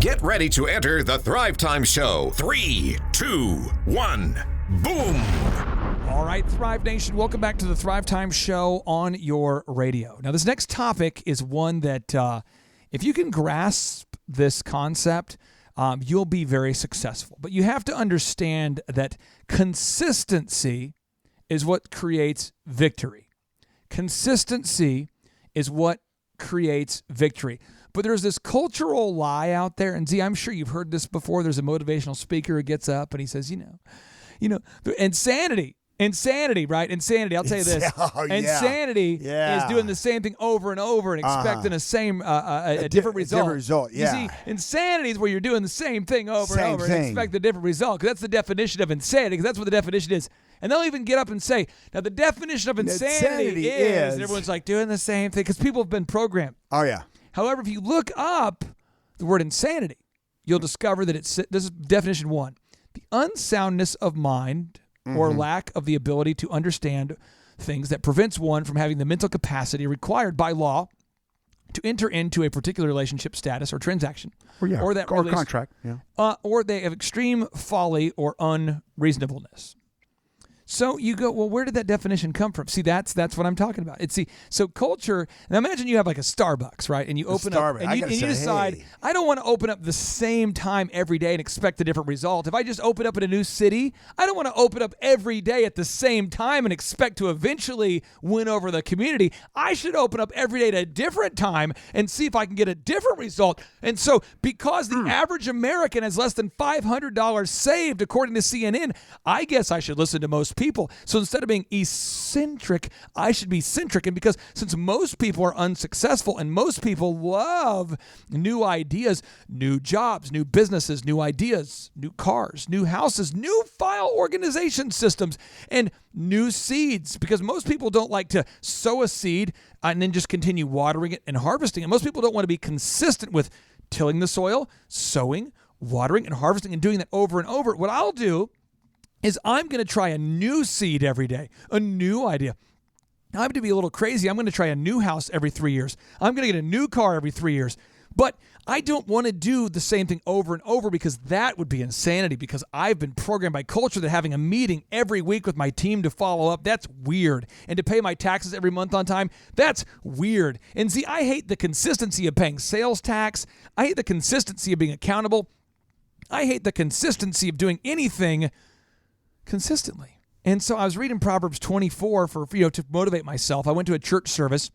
Get ready to enter the Thrive Time Show. 3, 2, 1, boom! All right, Thrive Nation, welcome back to the Thrive Time Show on your radio. Now, this next topic is one that if you can grasp this concept, you'll be very successful. But you have to understand that consistency is what creates victory. Consistency is what creates victory. But there's this cultural lie out there, and Z, I'm sure you've heard this before. There's a motivational speaker who gets up and he says, insanity, right? Insanity. I'll tell you this. Insanity is doing the same thing over and over and expecting a different result. Different result, yeah. You see, insanity is where you're doing the same thing over and over and expect a different result. Because that's the definition of insanity, because that's what the definition is. And they'll even get up and say, now the definition of insanity is, and everyone's like doing the same thing, because people have been programmed. Oh, yeah. However, if you look up the word insanity, you'll discover that this is definition 1. The unsoundness of mind or lack of the ability to understand things that prevents one from having the mental capacity required by law to enter into a particular relationship, status, or transaction, or contract, or they have extreme folly or unreasonableness. So you go, well, where did that definition come from? See, that's what I'm talking about. So culture. Now imagine you have like a Starbucks, right? And you open up, and you decide, hey, I don't want to open up the same time every day and expect a different result. If I just open up in a new city, I don't want to open up every day at the same time and expect to eventually win over the community. I should open up every day at a different time and see if I can get a different result. And so, because the average American has less than $500 saved, according to CNN, I guess I should listen to most people. So instead of being eccentric, I should be centric. And because since most people are unsuccessful and most people love new ideas, new jobs, new businesses, new ideas, new cars, new houses, new file organization systems, and new seeds, because most people don't like to sow a seed and then just continue watering it and harvesting it. Most people don't want to be consistent with tilling the soil, sowing, watering, and harvesting, and doing that over and over. What I'll do is I'm going to try a new seed every day, a new idea. I'm going to be a little crazy. I'm going to try a new house every 3 years. I'm going to get a new car every 3 years. But I don't want to do the same thing over and over, because that would be insanity, because I've been programmed by culture that having a meeting every week with my team to follow up, that's weird. And to pay my taxes every month on time, that's weird. And see, I hate the consistency of paying sales tax. I hate the consistency of being accountable. I hate the consistency of doing anything consistently. And so I was reading Proverbs 24 to motivate myself. I went to a church service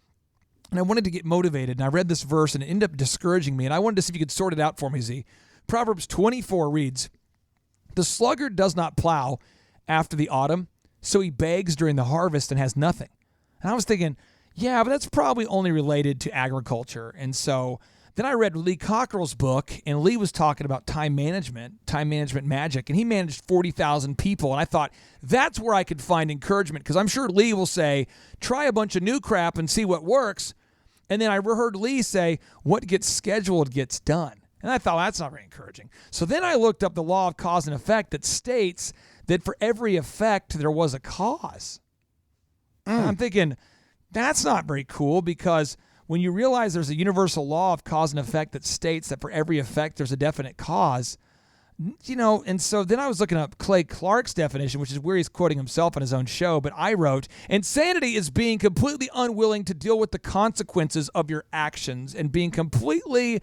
and I wanted to get motivated, and I read this verse and it ended up discouraging me, and I wanted to see if you could sort it out for me, Z. Proverbs 24 reads, "The sluggard does not plow after the autumn, so he begs during the harvest and has nothing." And I was thinking, yeah, but that's probably only related to agriculture. And so then I read Lee Cockrell's book, and Lee was talking about time management magic, and he managed 40,000 people. And I thought, that's where I could find encouragement, because I'm sure Lee will say, try a bunch of new crap and see what works. And then I heard Lee say, what gets scheduled gets done. And I thought, that's not very encouraging. So then I looked up the law of cause and effect that states that for every effect, there was a cause. And I'm thinking, that's not very cool, because when you realize there's a universal law of cause and effect that states that for every effect, there's a definite cause, and so then I was looking up Clay Clark's definition, which is where he's quoting himself on his own show, but I wrote, insanity is being completely unwilling to deal with the consequences of your actions and being completely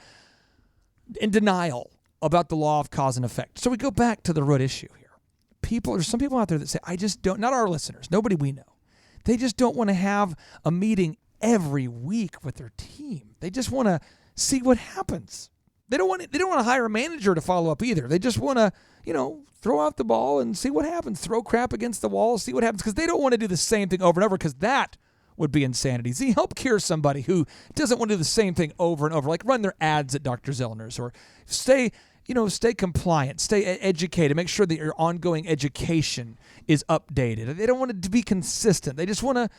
in denial about the law of cause and effect. So we go back to the root issue here. There's some people out there that say, I just don't, not our listeners, nobody we know, they just don't want to have a meeting every week with their team. They just want to see what happens. They don't want to hire a manager to follow up either. They just want to, throw out the ball and see what happens. Throw crap against the wall, see what happens, because they don't want to do the same thing over and over, because that would be insanity. See, help cure somebody who doesn't want to do the same thing over and over, like run their ads at Dr. Zellner's, or stay compliant, stay educated, make sure that your ongoing education is updated. They don't want it to be consistent. They just want to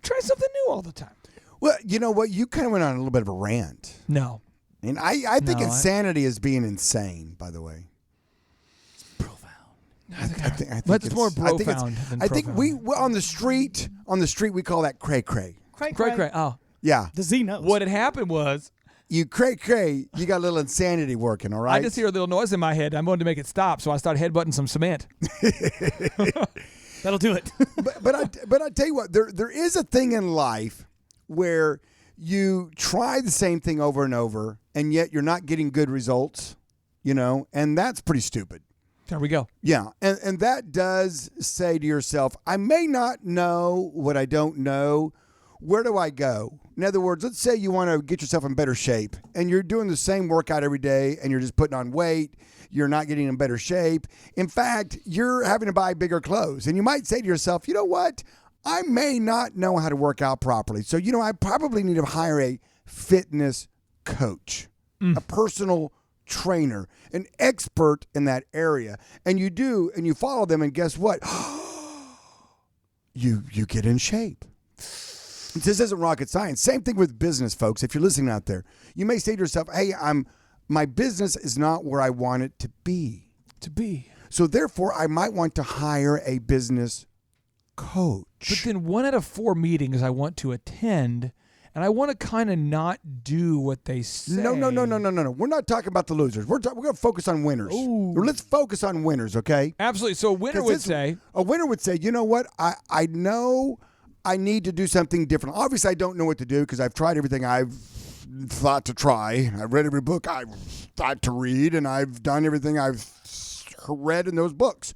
try something new all the time. Well, you know what? You kind of went on a little bit of a rant. No. And I think insanity is being insane, by way. It's profound. I think it's more profound than I think profound. we on the street we call that cray-cray. Cray. Oh. Yeah. The Z knows. What had happened was you cray, you got a little insanity working, all right? I just hear a little noise in my head. I wanted to make it stop, so I started headbutting some cement. That'll do it. but I tell you what, there is a thing in life where you try the same thing over and over, and yet you're not getting good results, and that's pretty stupid. There we go. Yeah, and that does say to yourself, I may not know what I don't know. Where do I go? In other words, let's say you want to get yourself in better shape, and you're doing the same workout every day, and you're just putting on weight. You're not getting in better shape. In fact, you're having to buy bigger clothes. And you might say to yourself, you know what? I may not know how to work out properly. So, I probably need to hire a fitness coach, a personal trainer, an expert in that area. And you do, and you follow them, and guess what? You get in shape. This isn't rocket science. Same thing with business, folks. If you're listening out there, you may say to yourself, hey, my business is not where I want it to be. So therefore, I might want to hire a business coach. But then 1 out of 4 meetings I want to attend, and I want to kind of not do what they say. No. We're not talking about the losers. We're going to focus on winners. Ooh. Let's focus on winners, okay? Absolutely. So a winner would say, you know what? I know I need to do something different. Obviously, I don't know what to do because I've tried everything I've thought to try. I've read every book I've thought to read, and I've done everything I've read in those books.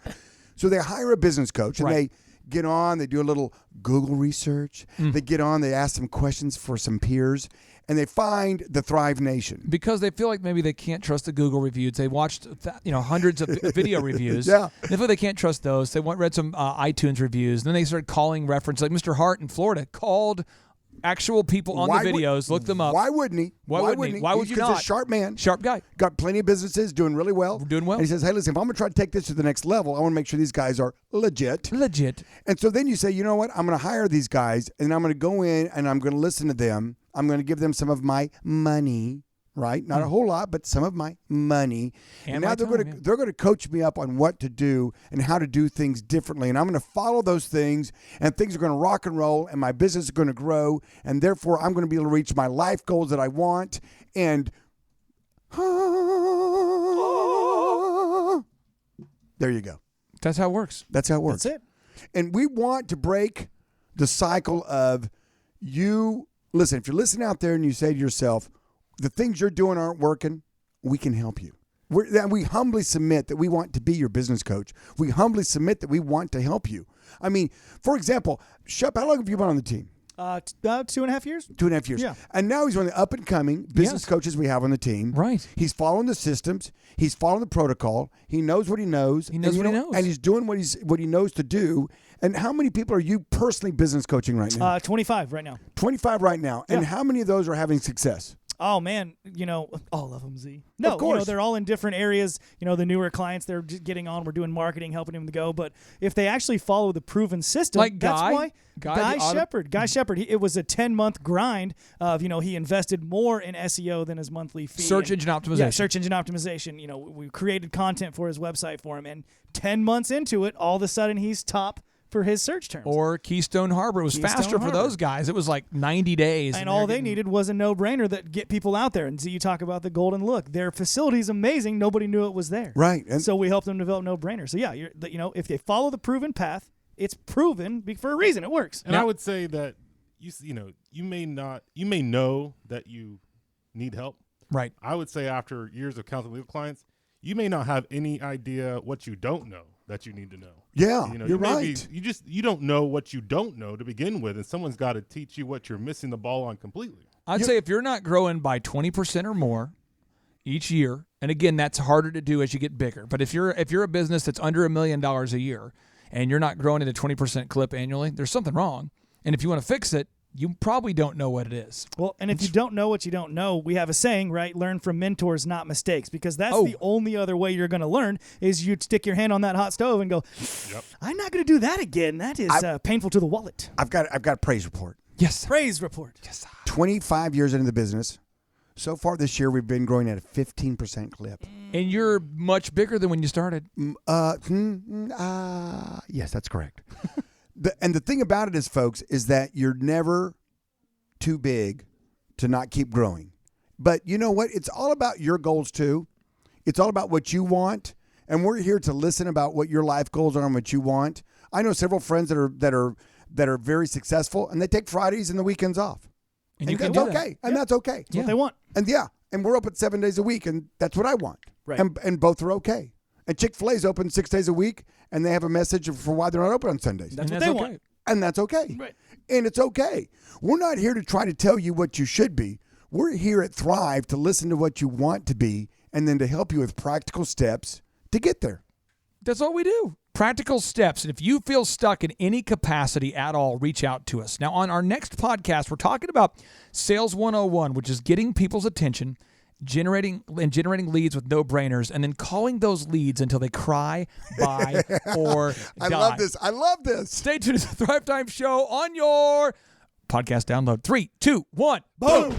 So they hire a business coach, and they get on, they do a little Google research. They get on, they ask some questions for some peers, and they find the Thrive Nation. Because they feel like maybe they can't trust the Google reviews. They watched hundreds of video reviews. Yeah. They feel they can't trust those. They read some iTunes reviews. And then they started calling reference, like Mr. Hart in Florida called actual people on the videos, looked them up. Why wouldn't he? Why wouldn't he? Why would you not? He's a sharp man. Sharp guy. Got plenty of businesses, doing really well. Doing well. And he says, hey, listen, if I'm going to try to take this to the next level, I want to make sure these guys are legit. And so then you say, you know what? I'm going to hire these guys, and I'm going to go in, and I'm going to listen to them. I'm going to give them some of my money, right? Not a whole lot, but some of my money. And now they're going to coach me up on what to do and how to do things differently. And I'm going to follow those things, and things are going to rock and roll, and my business is going to grow, and therefore I'm going to be able to reach my life goals that I want. And there you go. That's how it works. That's how it works. That's it. And we want to break the cycle of you. Listen, if you're listening out there and you say to yourself, the things you're doing aren't working, we can help you. We humbly submit that we want to be your business coach. We humbly submit that we want to help you. I mean, for example, Shep, how long have you been on the team? About 2.5 years. 2.5 years. Yeah. And now he's one of the up-and-coming business coaches we have on the team. Right. He's following the systems. He's following the protocol. He knows what he knows. He knows what he knows. And he's doing what he knows to do. And how many people are you personally business coaching right now? 25 right now. 25 right now. Yeah. And how many of those are having success? Oh, man, all of them, Z. No, of course. They're all in different areas. The newer clients, they're just getting on. We're doing marketing, helping them to go. But if they actually follow the proven system, like that's why Guy Shepherd. Guy Shepherd, it was a 10-month grind of, he invested more in SEO than his monthly fee. Search engine optimization. Yeah, search engine optimization. We created content for his website for him. And 10 months into it, all of a sudden he's top for his search terms. Or Keystone Harbor. It was faster for those guys. It was like 90 days. And all they needed was a no-brainer that get people out there. And so you talk about the golden look. Their facility's amazing. Nobody knew it was there. Right. And so we helped them develop no-brainer. So yeah, if they follow the proven path, it's proven for a reason. It works. And I would say that you may know that you need help. Right. I would say after years of counseling with clients, you may not have any idea what you don't know that you need to know. Yeah, you're right. You don't know what you don't know to begin with, and someone's got to teach you what you're missing the ball on completely. I'd say if you're not growing by 20% or more each year, and again, that's harder to do as you get bigger. But if you're a business that's under $1 million a year and you're not growing at a 20% clip annually, there's something wrong. And if you want to fix it, you probably don't know what it is. Well, and if you don't know what you don't know, we have a saying, right? Learn from mentors, not mistakes, because that's the only other way you're going to learn is you stick your hand on that hot stove and go, I'm not going to do that again. That is painful to the wallet. I've got a praise report. Yes. Praise report. Yes. 25 years into the business. So far this year, we've been growing at a 15% clip. And you're much bigger than when you started. Yes, that's correct. And the thing about it is, folks, is that you're never too big to not keep growing. But you know what? It's all about your goals too. It's all about what you want. And we're here to listen about what your life goals are and what you want. I know several friends that are very successful, and they take Fridays and the weekends off. And you that's can do okay. that. And that's okay. That's what they want. And we're open 7 days a week, and that's what I want. Right. And both are okay. And Chick-fil-A's open 6 days a week, and they have a message for why they're not open on Sundays. That's And what they that's want. And that's okay. Right. And it's okay. We're not here to try to tell you what you should be. We're here at Thrive to listen to what you want to be and then to help you with practical steps to get there. That's all we do. Practical steps. And if you feel stuck in any capacity at all, reach out to us. Now, on our next podcast, we're talking about Sales 101, which is getting people's attention, generating leads with no-brainers, and then calling those leads until they cry, buy, or die. I love this. Stay tuned to the Thrive Time Show on your podcast download. 3, 2, 1, Boom.